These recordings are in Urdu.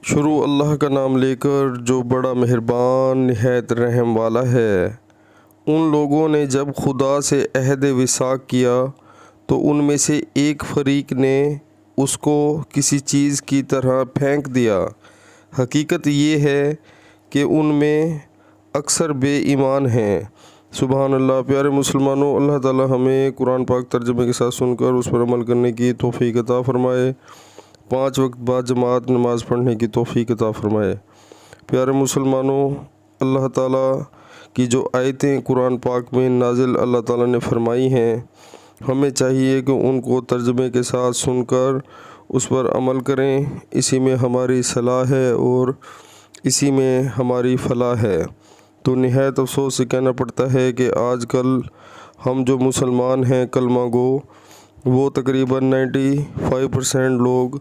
شروع اللہ کا نام لے کر جو بڑا مہربان نہایت رحم والا ہے۔ ان لوگوں نے جب خدا سے عہد وثاق کیا تو ان میں سے ایک فریق نے اس کو کسی چیز کی طرح پھینک دیا۔ حقیقت یہ ہے کہ ان میں اکثر بے ایمان ہیں۔ سبحان اللہ۔ پیارے مسلمانوں، اللہ تعالی ہمیں قرآن پاک ترجمے کے ساتھ سن کر اس پر عمل کرنے کی توفیق عطا فرمائے۔ 5 وقت بعد جماعت نماز پڑھنے کی توفیق عطا فرمائے۔ پیارے مسلمانوں، اللہ تعالیٰ کی جو آیتیں قرآن پاک میں نازل اللہ تعالیٰ نے فرمائی ہیں، ہمیں چاہیے کہ ان کو ترجمے کے ساتھ سن کر اس پر عمل کریں۔ اسی میں ہماری صلاح ہے اور اسی میں ہماری فلاح ہے۔ تو نہایت افسوس سے کہنا پڑتا ہے کہ آج کل ہم جو مسلمان ہیں کلمہ گو، وہ تقریباً 95% لوگ،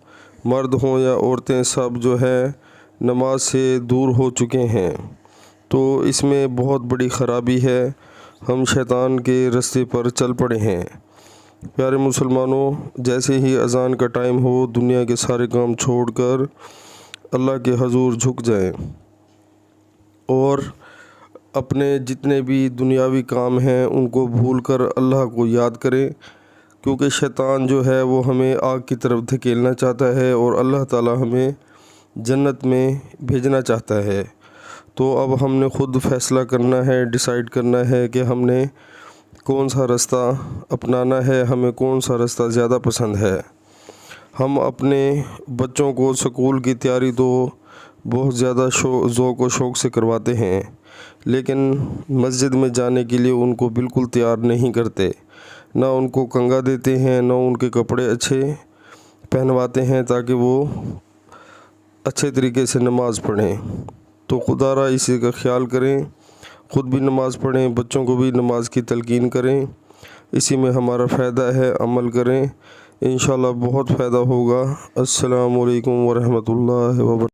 مرد ہوں یا عورتیں، سب جو ہے نماز سے دور ہو چکے ہیں۔ تو اس میں بہت بڑی خرابی ہے، ہم شیطان کے رستے پر چل پڑے ہیں۔ پیارے مسلمانوں، جیسے ہی اذان کا ٹائم ہو، دنیا کے سارے کام چھوڑ کر اللہ کے حضور جھک جائیں اور اپنے جتنے بھی دنیاوی کام ہیں ان کو بھول کر اللہ کو یاد کریں، کیونکہ شیطان جو ہے وہ ہمیں آگ کی طرف دھکیلنا چاہتا ہے اور اللہ تعالی ہمیں جنت میں بھیجنا چاہتا ہے۔ تو اب ہم نے خود فیصلہ کرنا ہے، ڈیسائیڈ کرنا ہے کہ ہم نے کون سا رستہ اپنانا ہے، ہمیں کون سا رستہ زیادہ پسند ہے۔ ہم اپنے بچوں کو سکول کی تیاری تو بہت زیادہ ذوق و شوق سے کرواتے ہیں، لیکن مسجد میں جانے کے لیے ان کو بالکل تیار نہیں کرتے، نہ ان کو کنگھا دیتے ہیں، نہ ان کے کپڑے اچھے پہنواتے ہیں تاکہ وہ اچھے طریقے سے نماز پڑھیں۔ تو خدا را اسی کا خیال کریں، خود بھی نماز پڑھیں، بچوں کو بھی نماز کی تلقین کریں، اسی میں ہمارا فائدہ ہے، عمل کریں، انشاءاللہ بہت فائدہ ہوگا۔ السلام علیکم ورحمۃ اللہ وبرکاتہ۔